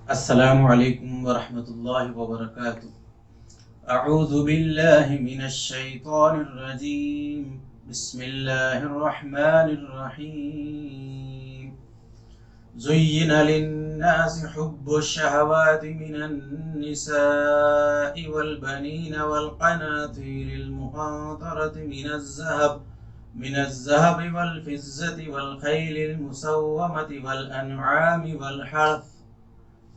السلام علیکم ورحمۃ اللہ وبرکاتہ۔ اعوذ باللہ من الشیطان الرجیم، بسم اللہ الرحمن الرحیم۔ زین للناس حب الشہوات من النساء والبنین والقناطیر المقنطرة من الذهب والفضة والخيل المسومة والأنعام والحرث،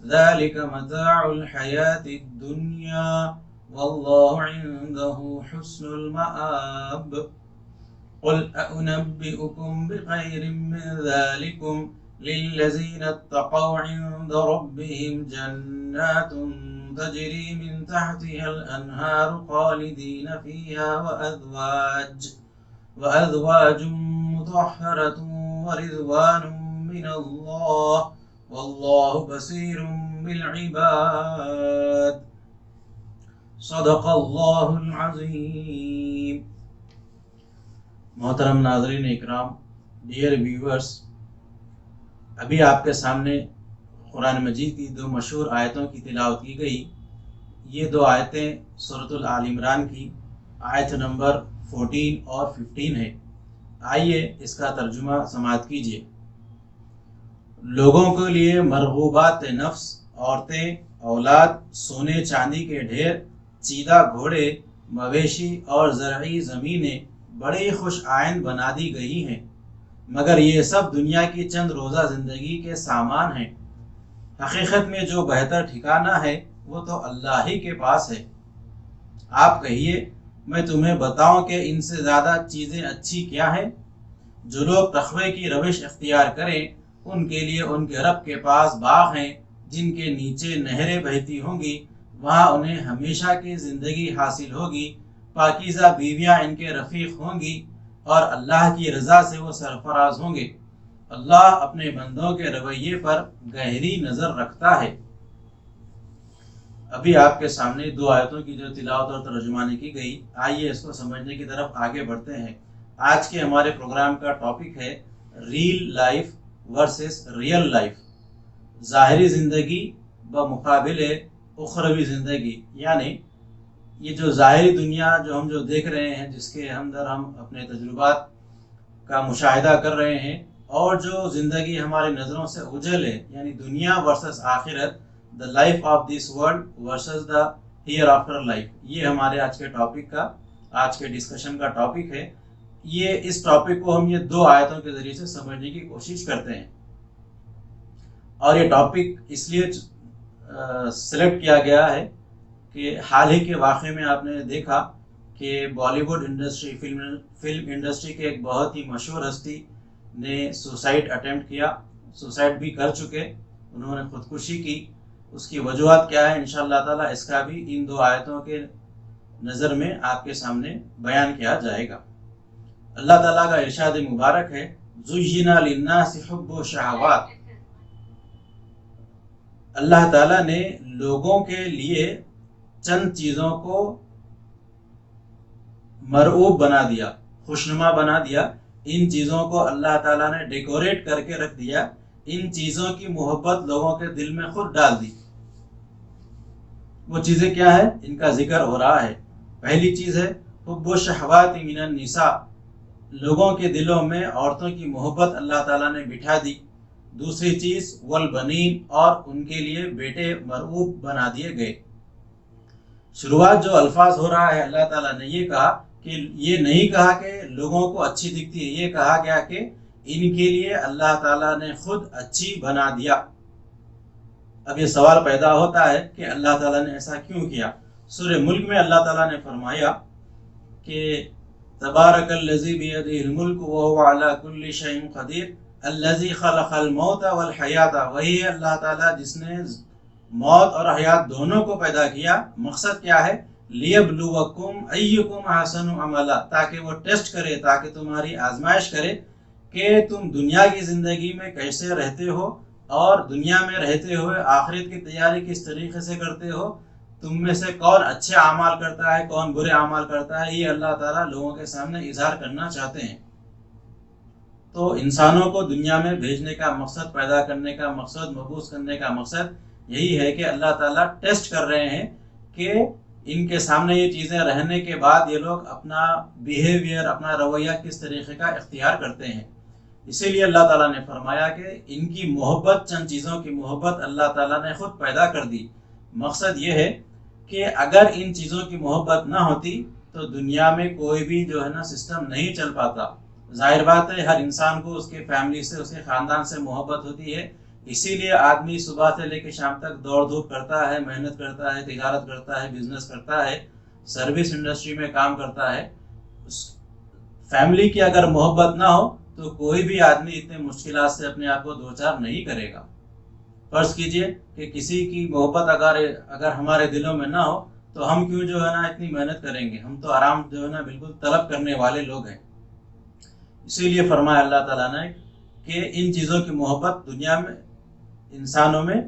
ذلك متاع الحياة الدنيا والله عنده حسن المآب۔ قل أنبئكم بخير من ذلكم للذين اتقوا عند ربهم جنات تجري من تحتها الأنهار خالدين فيها وأزواج مطهرة ورضوان من الله واللہ بصیر بالعباد۔ صدق اللہ العظیم۔ محترم ناظرین اکرام، ڈیئر ویورز، ابھی آپ کے سامنے قرآن مجید کی دو مشہور آیتوں کی تلاوت کی گئی۔ یہ دو آیتیں سورۃ آل عمران کی آیت نمبر 14 اور 15 ہے۔ آئیے اس کا ترجمہ سماعت کیجیے۔ لوگوں کے لیے مرغوبات نفس، عورتیں، اولاد، سونے چاندی کے ڈھیر، چیدہ گھوڑے، مویشی اور زرعی زمینیں بڑی خوش آئند بنا دی گئی ہیں، مگر یہ سب دنیا کی چند روزہ زندگی کے سامان ہیں۔ حقیقت میں جو بہتر ٹھکانہ ہے وہ تو اللہ ہی کے پاس ہے۔ آپ کہیے، میں تمہیں بتاؤں کہ ان سے زیادہ چیزیں اچھی کیا ہیں؟ جو لوگ تقوی کی روش اختیار کریں ان کے لیے ان کے رب کے پاس باغ ہیں جن کے نیچے نہریں بہتی ہوں گی، وہاں انہیں ہمیشہ کی زندگی حاصل ہوگی، پاکیزہ بیویاں ان کے رفیق ہوں گی اور اللہ کی رضا سے وہ سرفراز ہوں گے۔ اللہ اپنے بندوں کے رویے پر گہری نظر رکھتا ہے۔ ابھی آپ کے سامنے دو آیتوں کی جو تلاوت اور ترجمانی کی گئی، آئیے اس کو سمجھنے کی طرف آگے بڑھتے ہیں۔ آج کے ہمارے پروگرام کا ٹاپک ہے real life versus real life, ظاہری زندگی بمقابل اخروی زندگی، یعنی یہ جو ظاہری دنیا جو ہم دیکھ رہے ہیں، جس کے اندر ہم اپنے تجربات کا مشاہدہ کر رہے ہیں، اور جو زندگی ہماری نظروں سے اوجھل ہے، یعنی دنیا ورسز آخرت، the life of this world versus the hereafter life, یہ ہمارے آج کے ڈسکشن کا ٹاپک ہے۔ اس ٹاپک کو ہم یہ دو آیتوں کے ذریعے سے سمجھنے کی کوشش کرتے ہیں، اور یہ ٹاپک اس لیے سلیکٹ کیا گیا ہے کہ حال ہی کے واقعے میں آپ نے دیکھا کہ بالی ووڈ انڈسٹری، فلم انڈسٹری کے ایک بہت ہی مشہور ہستی نے سوسائڈ اٹیمپٹ کیا، سوسائڈ بھی کر چکے، انہوں نے خودکشی کی۔ اس کی وجوہات کیا ہے، انشاءاللہ تعالی اس کا بھی ان دو آیتوں کے نظر میں آپ کے سامنے بیان کیا جائے گا۔ اللہ تعالیٰ کا ارشاد مبارک ہے، زُيِّنَ لِلنَّاسِ حُبُّ الشَّهَوَاتِ۔ اللہ تعالیٰ نے لوگوں کے لیے چند چیزوں کو مرعوب بنا دیا، خوشنما بنا دیا۔ ان چیزوں کو اللہ تعالیٰ نے ڈیکوریٹ کر کے رکھ دیا، ان چیزوں کی محبت لوگوں کے دل میں خود ڈال دی۔ وہ چیزیں کیا ہے، ان کا ذکر ہو رہا ہے۔ پہلی چیز ہے حب الشہوات من النساء، لوگوں کے دلوں میں عورتوں کی محبت اللہ تعالیٰ نے بٹھا دی۔ دوسری چیز والبنین، اور ان کے لیے بیٹے مرعوب بنا دیے گئے۔ شروعات جو الفاظ ہو رہا ہے، اللہ تعالیٰ نے یہ کہا کہ یہ نہیں کہا کہ لوگوں کو اچھی دکھتی ہے، یہ کہا گیا کہ ان کے لیے اللہ تعالیٰ نے خود اچھی بنا دیا۔ اب یہ سوال پیدا ہوتا ہے کہ اللہ تعالیٰ نے ایسا کیوں کیا؟ سورہ ملک میں اللہ تعالیٰ نے فرمایا کہ تبارک الذی بیدہ الملک وہو علی کل شیء قدیر الذی خلق الموت والحیات، وہی ہے اللہ تعالیٰ جس نے موت اور حیات دونوں کو پیدا کیا۔ مقصد کیا ہے؟ لیبلوکم ایکم احسن عملا، تاکہ وہ ٹیسٹ کرے، تاکہ تمہاری آزمائش کرے کہ تم دنیا کی زندگی میں کیسے رہتے ہو، اور دنیا میں رہتے ہوئے آخرت کی تیاری کس طریقے سے کرتے ہو، تم میں سے کون اچھے اعمال کرتا ہے، کون برے اعمال کرتا ہے۔ یہ اللہ تعالیٰ لوگوں کے سامنے اظہار کرنا چاہتے ہیں۔ تو انسانوں کو دنیا میں بھیجنے کا مقصد، پیدا کرنے کا مقصد، مبعوث کرنے کا مقصد یہی ہے کہ اللہ تعالیٰ ٹیسٹ کر رہے ہیں کہ ان کے سامنے یہ چیزیں رہنے کے بعد یہ لوگ اپنا بیہیویئر، اپنا رویہ کس طریقے کا اختیار کرتے ہیں۔ اسی لیے اللہ تعالیٰ نے فرمایا کہ ان کی محبت، چند چیزوں کی محبت اللہ تعالیٰ نے خود پیدا کر دی۔ مقصد یہ ہے کہ اگر ان چیزوں کی محبت نہ ہوتی تو دنیا میں کوئی بھی جو ہے نا سسٹم نہیں چل پاتا۔ ظاہر بات ہے ہر انسان کو اس کے فیملی سے، اس کے خاندان سے محبت ہوتی ہے، اسی لیے آدمی صبح سے لے کے شام تک دوڑ دھوپ کرتا ہے، محنت کرتا ہے، تجارت کرتا ہے، بزنس کرتا ہے، سروس انڈسٹری میں کام کرتا ہے۔ فیملی کی اگر محبت نہ ہو تو کوئی بھی آدمی اتنے مشکلات سے اپنے آپ کو دوچار نہیں کرے گا۔ فرض کیجئے کہ کسی کی محبت اگر ہمارے دلوں میں نہ ہو تو ہم کیوں جو ہے نا اتنی محنت کریں گے؟ ہم تو آرام جو ہے نا بالکل طلب کرنے والے لوگ ہیں۔ اسی لیے فرمایا اللہ تعالیٰ نے کہ ان چیزوں کی محبت دنیا میں، انسانوں میں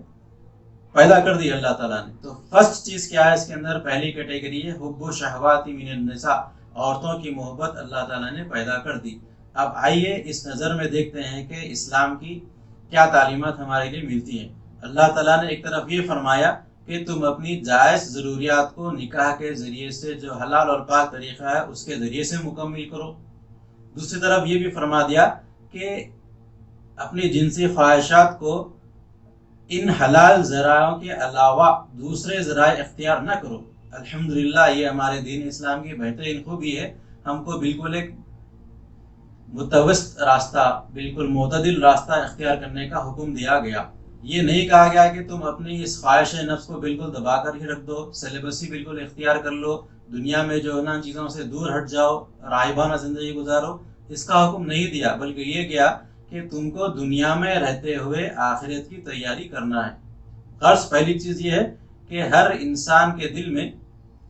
پیدا کر دی اللہ تعالیٰ نے۔ تو فرسٹ چیز کیا ہے اس کے اندر؟ پہلی کیٹیگری ہے حب و شہوات من النساء، عورتوں کی محبت اللہ تعالیٰ نے پیدا کر دی۔ اب آئیے اس نظر میں دیکھتے ہیں کہ اسلام کی کیا تعلیمات ہمارے لیے ملتی ہیں۔ اللہ تعالیٰ نے ایک طرف یہ فرمایا کہ تم اپنی جائز ضروریات کو نکاح کے ذریعے سے، جو حلال اور پاک طریقہ ہے اس کے ذریعے سے مکمل کرو۔ دوسری طرف یہ بھی فرما دیا کہ اپنی جنسی خواہشات کو ان حلال ذرائعوں کے علاوہ دوسرے ذرائع اختیار نہ کرو۔ الحمدللہ یہ ہمارے دین اسلام کی بہترین خوبی ہے، ہم کو بالکل ایک متوسط راستہ، بالکل معتدل راستہ اختیار کرنے کا حکم دیا گیا۔ یہ نہیں کہا گیا کہ تم اپنی اس خواہش نفس کو بالکل دبا کر ہی رکھ دو، سلیبسی بالکل اختیار کر لو، دنیا میں جو ہے نا چیزوں سے دور ہٹ جاؤ، راہبانہ زندگی گزارو۔ اس کا حکم نہیں دیا، بلکہ یہ کیا کہ تم کو دنیا میں رہتے ہوئے آخرت کی تیاری کرنا ہے۔ غرض پہلی چیز یہ ہے کہ ہر انسان کے دل میں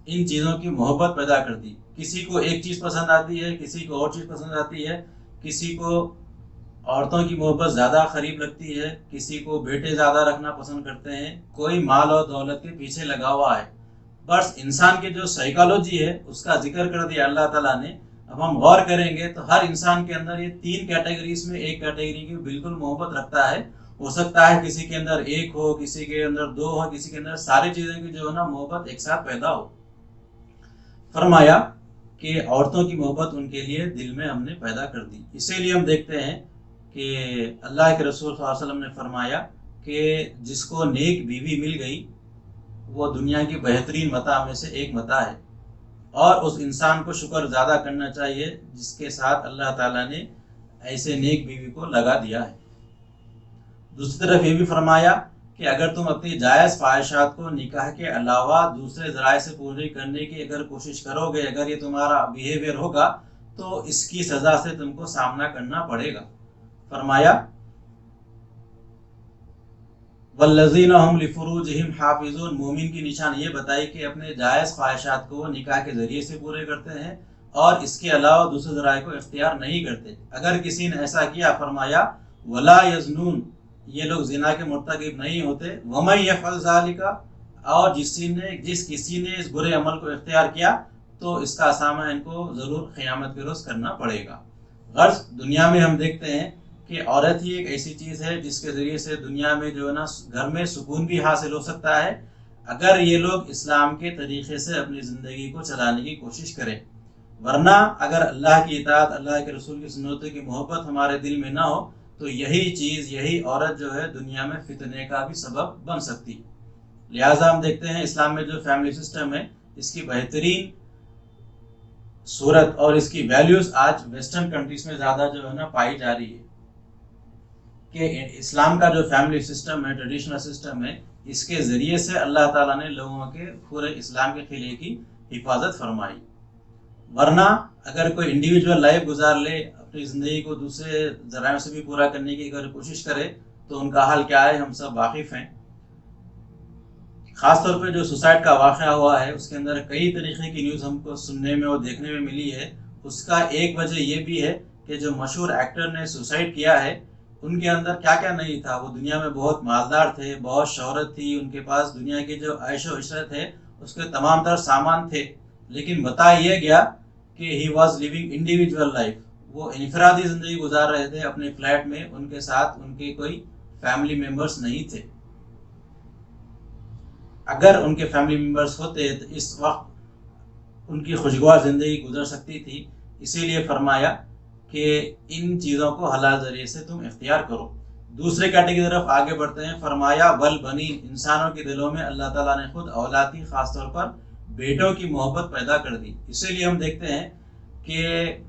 ان چیزوں کی محبت پیدا کر دی۔ کسی کو ایک چیز پسند آتی ہے، کسی کو اور چیز پسند آتی ہے، کسی کو عورتوں کی محبت زیادہ قریب لگتی ہے، کسی کو بیٹے زیادہ رکھنا پسند کرتے ہیں، کوئی مال اور دولت کے پیچھے لگا ہوا ہے۔ بس انسان کی جو سائیکالوجی ہے اس کا ذکر کر دیا اللہ تعالیٰ نے۔ اب ہم غور کریں گے تو ہر انسان کے اندر یہ تین کیٹیگریز میں ایک کیٹیگری کی بالکل محبت رکھتا ہے۔ ہو سکتا ہے کسی کے اندر ایک ہو، کسی کے اندر دو ہو، کسی کے اندر ساری چیزیں کی جو ہے نا محبت ایک ساتھ پیدا ہو۔ فرمایا کہ عورتوں کی محبت ان کے لیے دل میں ہم نے پیدا کر دی۔ اسی لیے ہم دیکھتے ہیں کہ اللہ کے رسول صلی اللہ علیہ وسلم نے فرمایا کہ جس کو نیک بیوی مل گئی وہ دنیا کی بہترین متاع میں سے ایک متاع ہے، اور اس انسان کو شکر زیادہ کرنا چاہیے جس کے ساتھ اللہ تعالیٰ نے ایسے نیک بیوی کو لگا دیا ہے۔ دوسری طرف یہ بھی فرمایا کہ اگر تم اپنی جائز خواہشات کو نکاح کے علاوہ دوسرے ذرائع سے پوری کرنے کی اگر کوشش کرو گے، اگر یہ تمہارا بیہیویئر ہوگا تو اس کی سزا سے تم کو سامنا کرنا پڑے گا۔ فرمایا والذین هم لفروجہم حافظون، مومن کی نشان یہ بتائی کہ اپنے جائز خواہشات کو نکاح کے ذریعے سے پورے کرتے ہیں اور اس کے علاوہ دوسرے ذرائع کو اختیار نہیں کرتے۔ اگر کسی نے ایسا کیا، فرمایا ولا یزنون، یہ لوگ زنا کے مرتکب نہیں ہوتے۔ ومن یفعل ذلک، اور جس کسی نے اس برے عمل کو اختیار کیا تو اس کا سامنا ان کو ضرور قیامت کے روز کرنا پڑے گا۔ غرض دنیا میں ہم دیکھتے ہیں کہ عورت ہی ایک ایسی چیز ہے جس کے ذریعے سے دنیا میں جو ہے نا گھر میں سکون بھی حاصل ہو سکتا ہے، اگر یہ لوگ اسلام کے طریقے سے اپنی زندگی کو چلانے کی کوشش کریں۔ ورنہ اگر اللہ کی اطاعت، اللہ کے رسول کی سنتوں کی محبت ہمارے دل میں نہ ہو تو یہی چیز، یہی عورت جو ہے دنیا میں فتنے کا بھی سبب بن سکتی۔ لہٰذا ہم دیکھتے ہیں اسلام میں جو فیملی سسٹم ہے اس کی بہترین صورت اور اس کی ویلیوز آج ویسٹرن کنٹریز میں زیادہ جو ہے نا پائی جا رہی ہے، کہ اسلام کا جو فیملی سسٹم ہے، ٹریڈیشنل سسٹم ہے، اس کے ذریعے سے اللہ تعالیٰ نے لوگوں کے پورے اسلام کے قلعے کی حفاظت فرمائی۔ ورنہ اگر کوئی انڈیویجول لائف گزار لے، اپنی زندگی کو دوسرے ذرائع سے بھی پورا کرنے کی اگر کوشش کرے تو ان کا حال کیا ہے ہم سب واقف ہیں۔ خاص طور پہ جو سوسائڈ کا واقعہ ہوا ہے اس کے اندر کئی طریقے کی نیوز ہم کو سننے میں اور دیکھنے میں ملی ہے۔ اس کا ایک وجہ یہ بھی ہے کہ جو مشہور ایکٹر نے سوسائڈ کیا ہے ان کے اندر کیا کیا نہیں تھا۔ وہ دنیا میں بہت مالدار تھے، بہت شہرت تھی، ان کے پاس دنیا کی جو عیش و عشرت ہے اس کے تمام تر سامان تھے، لیکن بتایا یہ گیا کہ he was living individual life, وہ انفرادی زندگی گزار رہے تھے اپنے فلیٹ میں، ان کے ساتھ ان کے کوئی فیملی ممبرس نہیں تھے۔ اگر ان کے فیملی ممبرس ہوتے تو اس وقت ان کی خوشگوار زندگی گزر سکتی تھی. اسی لیے فرمایا کہ ان چیزوں کو حلال ذریعے سے تم اختیار کرو. دوسرے کیٹیگری کی طرف آگے بڑھتے ہیں. فرمایا والبنین، انسانوں کے دلوں میں اللہ تعالیٰ نے خود اولاد کی، خاص طور پر بیٹوں کی محبت پیدا کر دی. اسی لیے ہم دیکھتے ہیں کہ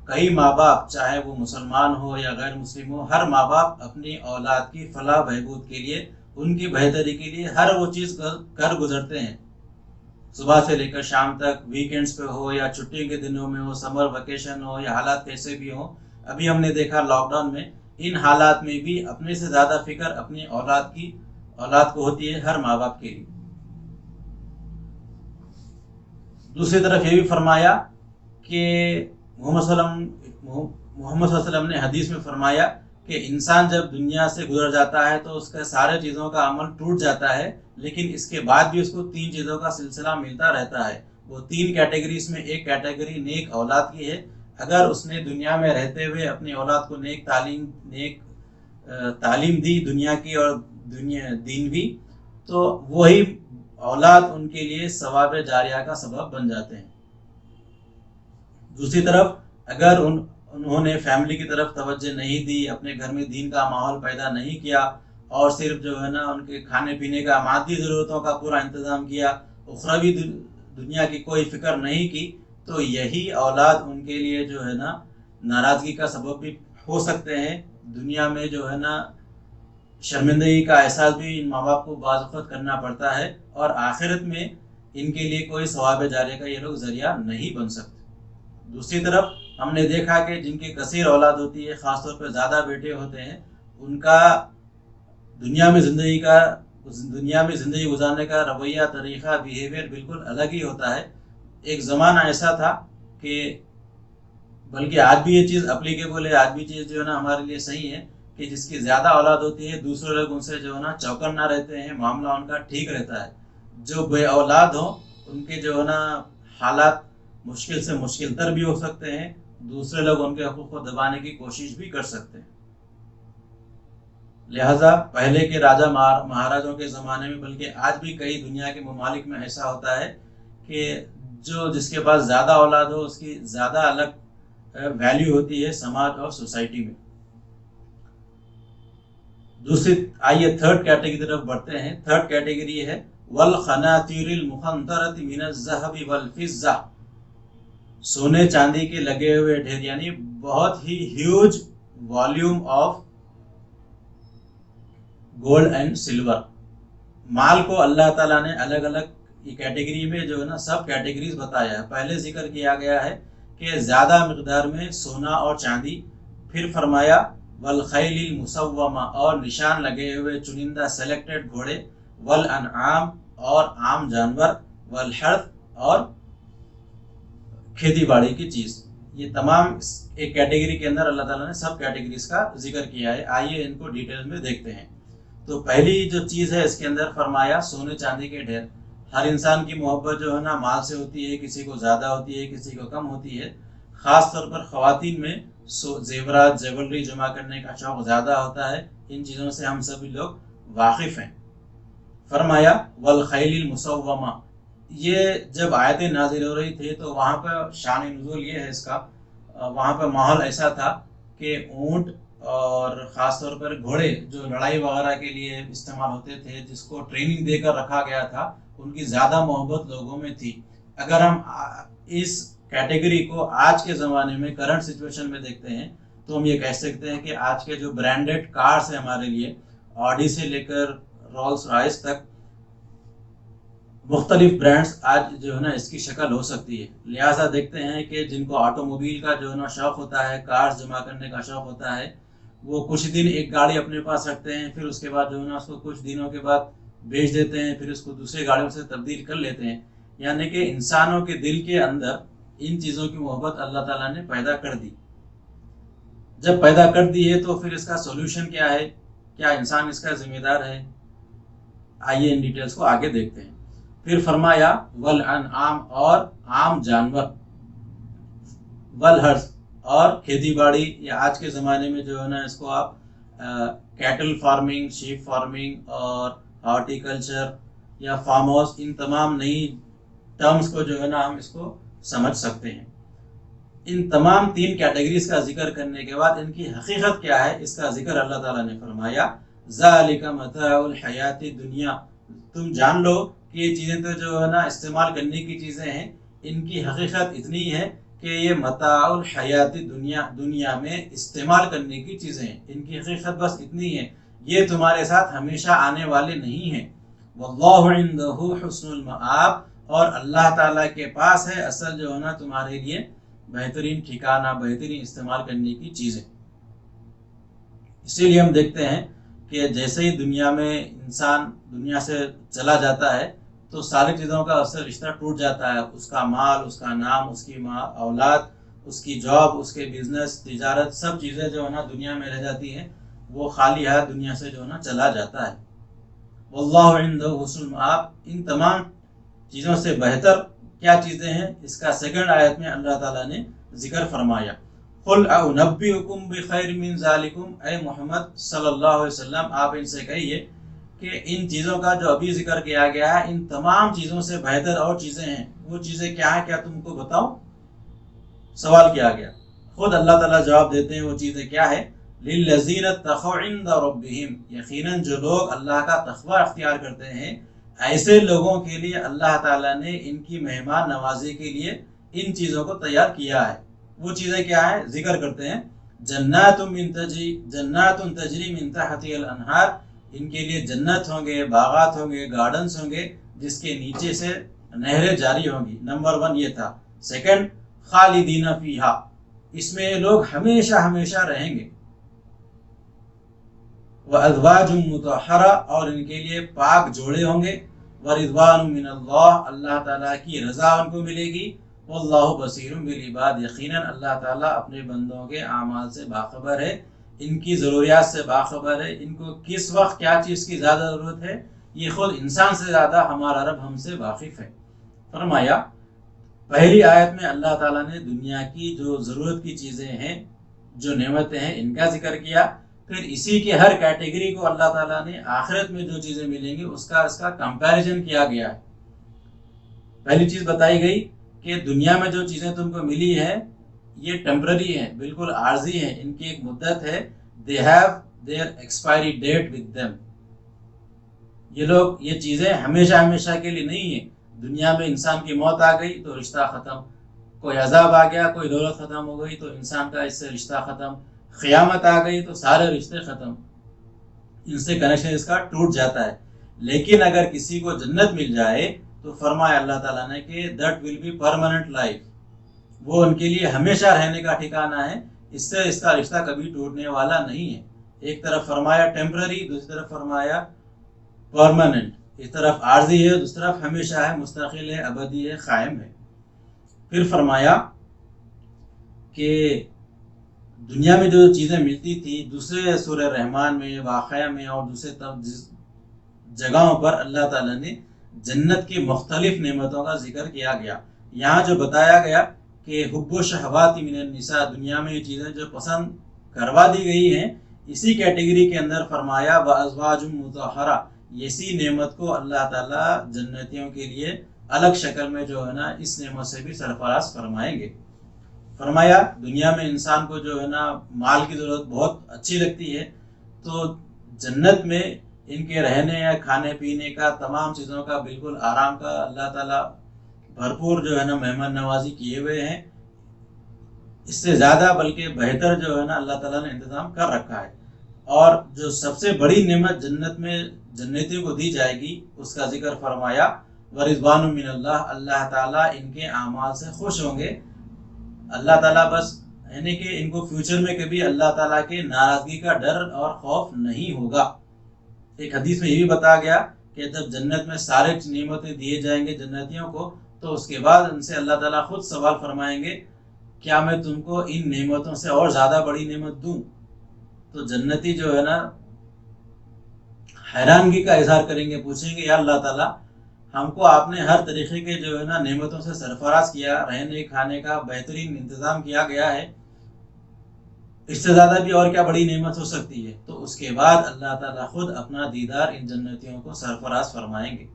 کئی ماں باپ، چاہے وہ مسلمان ہو یا غیر مسلم ہو، ہر ماں باپ اپنی اولاد کی فلاح بہبود کے لیے، ان کی بہتری کے لیے ہر وہ چیز کر گزرتے ہیں، صبح سے لے کر شام تک، ویکینڈز پہ ہو یا چھٹی کے دنوں میں ہو، سمر ویکیشن ہو یا حالات کیسے بھی ہوں. ابھی ہم نے دیکھا لاک ڈاؤن میں، ان حالات میں بھی اپنے سے زیادہ فکر اپنی اولاد کو ہوتی ہے، ہر ماں باپ کے لیے. دوسری طرف یہ بھی فرمایا کہ محمد صلی اللہ علیہ وسلم نے حدیث میں فرمایا کہ انسان جب دنیا سے گزر جاتا ہے تو اس کا سارے چیزوں کا عمل ٹوٹ جاتا ہے، لیکن اس کے بعد بھی اس کو 3 چیزوں کا سلسلہ ملتا رہتا ہے. وہ 3 کیٹیگریز میں ایک کیٹیگری نیک اولاد کی ہے. اگر اس نے دنیا میں رہتے ہوئے اپنی اولاد کو نیک تعلیم دی، دنیا کی اور دین بھی، تو وہی اولاد ان کے لیے ثواب جاریہ کا سبب بن جاتے ہیں. دوسری طرف اگر انہوں نے فیملی کی طرف توجہ نہیں دی، اپنے گھر میں دین کا ماحول پیدا نہیں کیا، اور صرف جو ہے نا ان کے کھانے پینے کا، مادی ضرورتوں کا پورا انتظام کیا، اخروی دنیا کی کوئی فکر نہیں کی، تو یہی اولاد ان کے لیے جو ہے نا ناراضگی کا سبب بھی ہو سکتے ہیں. دنیا میں جو ہے نا شرمندگی کا احساس بھی ان ماں باپ کو بعض وقت کرنا پڑتا ہے، اور آخرت میں ان کے لیے کوئی ثواب جاریہ کا یہ لوگ ذریعہ نہیں بن سکتے. دوسری طرف ہم نے دیکھا کہ جن کی کثیر اولاد ہوتی ہے، خاص طور پہ زیادہ بیٹے ہوتے ہیں، ان کا دنیا میں زندگی گزارنے کا رویہ، طریقہ، بیہیویئر بالکل الگ ہی ہوتا ہے. ایک زمانہ ایسا تھا کہ، بلکہ آج بھی یہ چیز اپلیکیبل ہے، آج بھی چیز جو ہے نا ہمارے لیے صحیح ہے کہ جس کی زیادہ اولاد ہوتی ہے، دوسرے لوگ ان سے جو ہے نا چوکن نہ رہتے ہیں، معاملہ ان کا ٹھیک رہتا ہے. جو بے اولاد ہوں ان کے جو ہے نا حالات مشکل سے مشکل تر بھی ہو سکتے ہیں، دوسرے لوگ ان کے حقوق کو دبانے کی کوشش بھی کر سکتے ہیں. لہذا پہلے کے راجہ مہاراجوں کے زمانے میں، بلکہ آج بھی کئی دنیا کے ممالک میں ایسا ہوتا ہے کہ جس کے پاس زیادہ اولاد ہو اس کی زیادہ الگ ویلیو ہوتی ہے سماج اور سوسائٹی میں. آئیے تھرڈ کیٹیگری کی طرف بڑھتے ہیں. تھرڈ کیٹیگری ہے والقناطیر المقنطرۃ من الذهب والفضہ، سونے چاندی کے لگے ہوئے ڈھیر، یعنی بہت ہی huge volume of gold and silver. مال کو اللہ تعالیٰ نے الگ الگ کیٹیگری میں جو ہے نا سب کیٹیگریز بتایا ہے. پہلے ذکر کیا گیا ہے کہ زیادہ مقدار میں سونا اور چاندی، پھر فرمایا والخیل المسومہ، اور نشان لگے ہوئے چنندہ سلیکٹڈ گھوڑے، والانعام، اور عام جانور، والحرث، اور کھیتی باڑی کی چیز. یہ تمام ایک کیٹیگری کے اندر اللہ تعالیٰ نے سب کیٹیگریز کا ذکر کیا ہے. آئیے ان کو ڈیٹیل میں دیکھتے ہیں. تو پہلی جو چیز ہے اس کے اندر فرمایا سونے چاندی کے ڈھیر. ہر انسان کی محبت جو ہے نا مال سے ہوتی ہے، کسی کو زیادہ ہوتی ہے، کسی کو کم ہوتی ہے. خاص طور پر خواتین میں زیورات، زیولری جمع کرنے کا شوق زیادہ ہوتا ہے. ان چیزوں سے ہم سبھی لوگ واقف ہیں. فرمایا والخیل المسومہ، یہ جب آیتیں نازل ہو رہی تھی تو وہاں پہ شان نزول یہ ہے اس کا، وہاں پہ ماحول ایسا تھا کہ اونٹ اور خاص طور پر گھوڑے جو لڑائی وغیرہ کے لیے استعمال ہوتے تھے، جس کو ٹریننگ دے کر رکھا گیا تھا، ان کی زیادہ محبت لوگوں میں تھی. اگر ہم اس کیٹیگری کو آج کے زمانے میں کرنٹ سچویشن میں دیکھتے ہیں تو ہم یہ کہہ سکتے ہیں کہ آج کے جو برانڈڈ کارز ہیں ہمارے لیے، آڈی سے لے کر رولز رائس تک، مختلف برانڈز آج جو ہے نا اس کی شکل ہو سکتی ہے. لہٰذا دیکھتے ہیں کہ جن کو آٹو موبائل کا جو ہے نا شوق ہوتا ہے، کارز جمع کرنے کا شوق ہوتا ہے، وہ کچھ دن ایک گاڑی اپنے پاس رکھتے ہیں، پھر اس کے بعد جو ہے نا اس کو کچھ دنوں کے بعد بیچ دیتے ہیں، پھر اس کو دوسری گاڑیوں سے تبدیل کر لیتے ہیں. یعنی کہ انسانوں کے دل کے اندر ان چیزوں کی محبت اللہ تعالیٰ نے پیدا کر دی. جب پیدا کر دی ہے تو پھر اس کا سولوشن کیا ہے؟ کیا انسان اس کا ذمہ دار ہے؟ آئیے ان ڈیٹیلز کو آگے دیکھتے ہیں. پھر فرمایا والانعام، اور عام جانور، والحرث، اور کھیتی باڑی، یا آج کے زمانے میں جو ہے نا اس کو آپ کیٹل فارمنگ، شیپ فارمنگ، اور ہارٹیکلچر، یا فارم ہاؤس، ان تمام نئی ٹرمز کو جو ہے نا ہم اس کو سمجھ سکتے ہیں۔ ان تمام 3 کیٹیگریز کا ذکر کرنے کے بعد ان کی حقیقت کیا ہے اس کا ذکر اللہ تعالیٰ نے فرمایا ذالک متاع الحیات دنیا، تم جان لو کہ یہ چیزیں تو جو ہے نا استعمال کرنے کی چیزیں ہیں، ان کی حقیقت اتنی ہے کہ یہ متاع الحیات دنیا میں استعمال کرنے کی چیزیں ہیں، ان کی حقیقت بس اتنی ہے، یہ تمہارے ساتھ ہمیشہ آنے والے نہیں ہیں۔ واللہ عندہ حسن المآب، اور اللہ تعالیٰ کے پاس ہے اصل جو ہے نا تمہارے لیے بہترین ٹھکانہ، بہترین استعمال کرنے کی چیزیں۔ اسی لیے ہم دیکھتے ہیں کہ جیسے ہی دنیا میں انسان دنیا سے چلا جاتا ہے تو ساری چیزوں کا اصل رشتہ ٹوٹ جاتا ہے، اس کا مال، اس کا نام، اس کی اولاد، اس کی جاب، اس کے بزنس، تجارت، سب چیزیں جو ہے نا دنیا میں رہ جاتی ہیں، وہ خالی ہاتھ دنیا سے جو ہے نا چلا جاتا ہے۔ واللہ عندہ حسن المآب، ان تمام چیزوں سے بہتر کیا چیزیں ہیں اس کا سیکنڈ آیت میں اللہ تعالیٰ نے ذکر فرمایا۔ قل اعنبئکم بخیر من ذالکم، اے محمد صلی اللہ علیہ وسلم آپ ان سے کہیے کہ ان چیزوں کا جو ابھی ذکر کیا گیا ہے ان تمام چیزوں سے بہتر اور چیزیں ہیں، وہ چیزیں کیا ہیں، کیا تم کو بتاؤں؟ سوال کیا گیا، خود اللہ تعالیٰ جواب دیتے ہیں وہ چیزیں کیا ہے۔ للذین اتقوا عند ربہم، یقیناً جو لوگ اللہ کا تقوی اختیار کرتے ہیں ایسے لوگوں کے لیے اللہ تعالیٰ نے ان کی مہمان نوازی کے لیے ان چیزوں کو تیار کیا ہے۔ وہ چیزیں کیا ہیں، ذکر کرتے ہیں، جنات تجری من تحتها الانہار، ان کے لیے جنت ہوں گے، باغات ہوں گے، گارڈنز ہوں گے جس کے نیچے سے نہریں جاری ہوں گی۔ نمبر 1 یہ تھا۔ سیکنڈ، خالدین فیہا، اس میں یہ لوگ ہمیشہ ہمیشہ رہیں گے۔ وَأَزْوَاجٌ مُطَهَّرَةٌ، اور ان کے لیے پاک جوڑے ہوں گے۔ وَرِضْوَانٌ مِّنَ اللَّهِ، اللہ تعالیٰ کی رضا ان کو ملے گی۔ وَاللَّهُ بَصِيرٌ بِالْعِبَادِ، یقیناً اللہ تعالیٰ اپنے بندوں کے اعمال سے باخبر ہے، ان کی ضروریات سے باخبر ہے، ان کو کس وقت کیا چیز کی زیادہ ضرورت ہے یہ خود انسان سے زیادہ ہمارا رب ہم سے واقف ہے۔ فرمایا پہلی آیت میں اللہ تعالیٰ نے دنیا کی جو ضرورت کی چیزیں ہیں، جو نعمتیں ہیں، ان کا ذکر کیا، پھر اسی کے ہر کیٹیگری کو اللہ تعالیٰ نے آخرت میں جو چیزیں ملیں گی اس کا کمپیریزن کیا گیا ہے۔ پہلی چیز بتائی گئی کہ دنیا میں جو چیزیں تم کو ملی ہیں یہ ٹیمپرری ہیں، بالکل عارضی ہیں، ان کی ایک مدت ہے، they have their expiry date with them، یہ چیزیں ہمیشہ ہمیشہ کے لیے نہیں ہیں۔ دنیا میں انسان کی موت آ گئی تو رشتہ ختم، کوئی عذاب آ گیا، کوئی دولت ختم ہو گئی تو انسان کا اس سے رشتہ ختم، قیامت آ گئی تو سارے رشتے ختم، ان سے کنیکشن اس کا ٹوٹ جاتا ہے۔ لیکن اگر کسی کو جنت مل جائے تو فرمایا اللہ تعالیٰ نے کہ that will be permanent life، وہ ان کے لیے ہمیشہ رہنے کا ٹھکانہ ہے، اس سے اس کا رشتہ کبھی ٹوٹنے والا نہیں ہے۔ ایک طرف فرمایا ٹیمپرری، دوسری طرف فرمایا پرماننٹ، ایک طرف عارضی ہے، دوسری طرف ہمیشہ ہے، مستقل ہے، ابدی ہے، قائم ہے۔ پھر فرمایا کہ دنیا میں جو چیزیں ملتی تھی، دوسرے سورہ رحمان میں، واقعہ میں اور دوسرے جگہوں پر اللہ تعالیٰ نے جنت کی مختلف نعمتوں کا ذکر کیا گیا۔ یہاں جو بتایا گیا کہ حب و شہوات من النساء، دنیا میں یہ چیزیں جو پسند کروا دی گئی ہیں، اسی کیٹیگری کے اندر فرمایا وَأَزْوَاجٌ مُطَهَّرَةٌ، اسی نعمت کو اللہ تعالیٰ جنتیوں کے لیے الگ شکل میں جو ہے نا اس نعمت سے بھی سرفراز فرمائیں گے۔ فرمایا دنیا میں انسان کو جو ہے نا مال کی ضرورت بہت اچھی لگتی ہے، تو جنت میں ان کے رہنے یا کھانے پینے کا تمام چیزوں کا بالکل آرام کا اللہ تعالیٰ بھرپور جو ہے نا مہمان نوازی کیے ہوئے ہیں، اس سے زیادہ بلکہ بہتر جو ہے نا اللہ تعالیٰ نے انتظام کر رکھا ہے۔ اور جو سب سے بڑی نعمت جنت میں جنتیوں کو دی جائے گی اس کا ذکر فرمایا وَرِضْوَانٌ مِّنَ اللَّهِ، اللہ تعالیٰ ان کے اعمال سے خوش ہوں گے۔ اللہ تعالیٰ بس یعنی کہ ان کو فیوچر میں کبھی اللہ تعالیٰ کے ناراضگی کا ڈر اور خوف نہیں ہوگا۔ ایک حدیث میں یہ بھی بتایا گیا کہ جب جنت میں سارے نعمتیں دیے جائیں گے جنتیوں کو تو اس کے بعد ان سے اللہ تعالیٰ خود سوال فرمائیں گے کیا میں تم کو ان نعمتوں سے اور زیادہ بڑی نعمت دوں؟ تو جنتی جو ہے نا حیرانگی کا اظہار کریں گے، پوچھیں گے یا اللہ تعالیٰ ہم کو آپ نے ہر طریقے کے جو ہے نا نعمتوں سے سرفراز کیا، رہنے کھانے کا بہترین انتظام کیا گیا ہے، اس سے زیادہ بھی اور کیا بڑی نعمت ہو سکتی ہے؟ تو اس کے بعد اللہ تعالیٰ خود اپنا دیدار ان جنتیوں کو سرفراز فرمائیں گے۔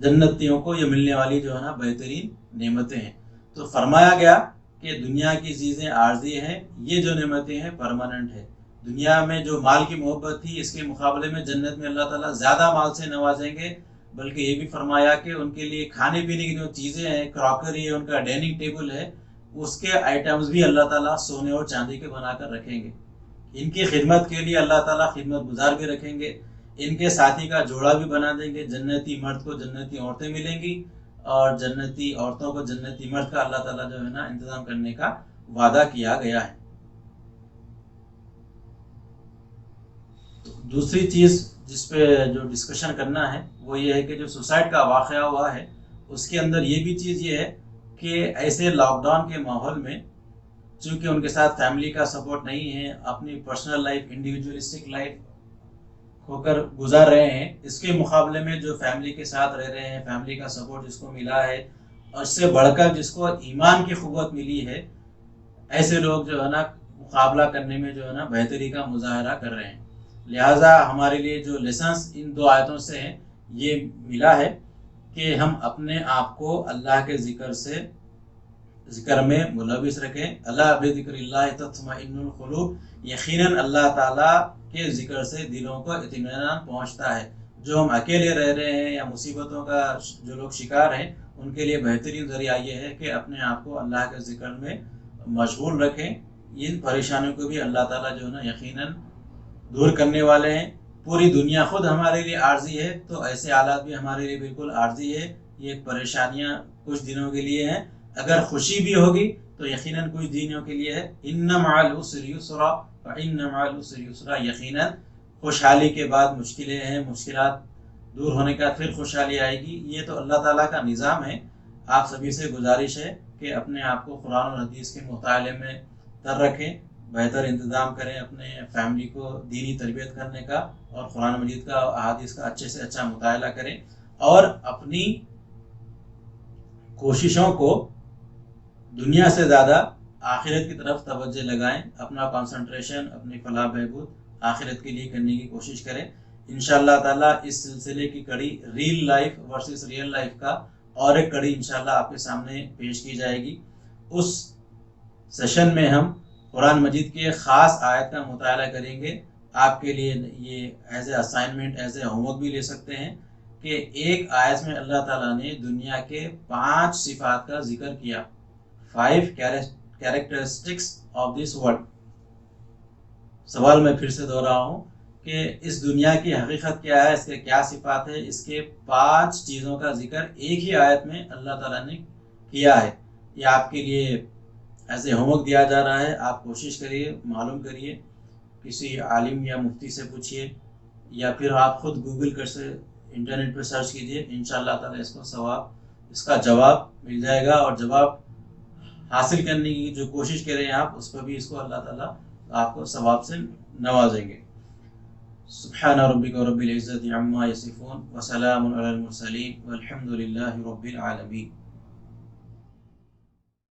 جنتیوں کو یہ ملنے والی جو ہے نا بہترین نعمتیں ہیں۔ تو فرمایا گیا کہ دنیا کی چیزیں عارضی ہیں، یہ جو نعمتیں ہیں پرماننٹ ہے۔ دنیا میں جو مال کی محبت تھی، اس کے مقابلے میں جنت میں اللہ تعالیٰ زیادہ مال سے نوازیں گے، بلکہ یہ بھی فرمایا کہ ان کے لیے کھانے پینے کی جو چیزیں ہیں، کراکری ہے، ان کا ڈائننگ ٹیبل ہے، اس کے آئٹمز بھی اللہ تعالیٰ سونے اور چاندی کے بنا کر رکھیں گے۔ ان کی خدمت کے لیے اللہ تعالیٰ خدمت گزار بھی رکھیں گے، ان کے ساتھی کا جوڑا بھی بنا دیں گے۔ جنتی مرد کو جنتی عورتیں ملیں گی، اور جنتی عورتوں کو جنتی مرد کا اللہ تعالیٰ جو ہے نا انتظام کرنے کا وعدہ کیا گیا ہے۔ دوسری چیز جس پہ جو ڈسکشن کرنا ہے وہ یہ ہے کہ جو سوسائڈ کا واقعہ ہوا ہے، اس کے اندر یہ بھی چیز یہ ہے کہ ایسے لاک ڈاؤن کے ماحول میں چونکہ ان کے ساتھ فیملی کا سپورٹ نہیں ہے، اپنی پرسنل لائف، انڈیویجولسٹک لائف ہو کر گزار رہے ہیں، اس کے مقابلے میں جو فیملی کے ساتھ رہ رہے ہیں، فیملی کا سپورٹ جس کو ملا ہے، اور اس سے بڑھ کر جس کو ایمان کی قوت ملی ہے، ایسے لوگ جو ہے نا مقابلہ کرنے میں جو ہے نا بہتری کا مظاہرہ کر رہے ہیں۔ لہٰذا ہمارے لیے جو لیسنس ان دو آیتوں سے ہیں یہ ملا ہے کہ ہم اپنے آپ کو اللہ کے ذکر میں ملوث رکھیں۔ اللہ بذکر اللہ تطمئن القلوب، یقیناً اللہ تعالیٰ کے ذکر سے دلوں کو اطمینان پہنچتا ہے۔ جو ہم اکیلے رہ رہے ہیں یا مصیبتوں کا جو لوگ شکار ہیں، ان کے لیے بہترین ذریعہ یہ ہے کہ اپنے آپ کو اللہ کے ذکر میں مشغول رکھیں۔ ان پریشانیوں کو بھی اللہ تعالیٰ جو ہے نا یقیناً دور کرنے والے ہیں۔ پوری دنیا خود ہمارے لیے عارضی ہے، تو ایسے حالات بھی ہمارے لیے بالکل عارضی ہے۔ یہ پریشانیاں کچھ دنوں کے لیے ہیں، اگر خوشی بھی ہوگی تو یقیناً کچھ دنوں کے لیے ہے۔ ان مع العسر یسرا فان مع العسر یسرا، یقیناً خوشحالی کے بعد مشکلیں ہیں، مشکلات دور ہونے کا پھر خوشحالی آئے گی۔ یہ تو اللہ تعالیٰ کا نظام ہے۔ آپ سبھی سے گزارش ہے کہ اپنے آپ کو قرآن اور حدیث کے مطالعے میں تر رکھیں، بہتر انتظام کریں اپنے فیملی کو دینی تربیت کرنے کا، اور قرآن مجید کا احادیث کا اچھے سے اچھا مطالعہ کریں، اور اپنی کوششوں کو دنیا سے زیادہ آخرت کی طرف توجہ لگائیں۔ اپنا کنسنٹریشن، اپنی فلاح بہبود آخرت کے لیے کرنے کی کوشش کریں۔ انشاءاللہ تعالیٰ اس سلسلے کی کڑی real life versus real life کا اور ایک کڑی انشاءاللہ آپ کے سامنے پیش کی جائے گی۔ اس سیشن میں ہم قرآن مجید کے خاص آیت کا مطالعہ کریں گے۔ آپ کے لیے یہ as a assignment, as a home work بھی لے سکتے ہیں کہ ایک آیت میں اللہ تعالیٰ نے دنیا کے 5 صفات کا ذکر کیا، 5 characteristics of this world۔ سوال میں پھر سے دوہراؤں ہوں کہ اس دنیا کی حقیقت کیا ہے، اس کے کیا صفات ہے، اس کے 5 چیزوں کا ذکر ایک ہی آیت میں اللہ تعالیٰ نے کیا ہے۔ یہ آپ کے لیے ایسے ہوم ورک دیا جا رہا ہے، آپ کوشش کریے، معلوم کریے، کسی عالم یا مفتی سے پوچھیے، یا پھر آپ خود گوگل کر سے انٹرنیٹ پہ سرچ کیجیے۔ انشاءاللہ تعالیٰ اس کا جواب مل جائے گا، اور جواب حاصل کرنے کی جو کوشش کریں آپ، اس پر بھی اس کو اللہ تعالیٰ آپ کو ثواب سے نوازیں گے۔ سبحان ربک رب العزت عما یصفون وسلام علی المرسلین والحمد للہ رب العالمین۔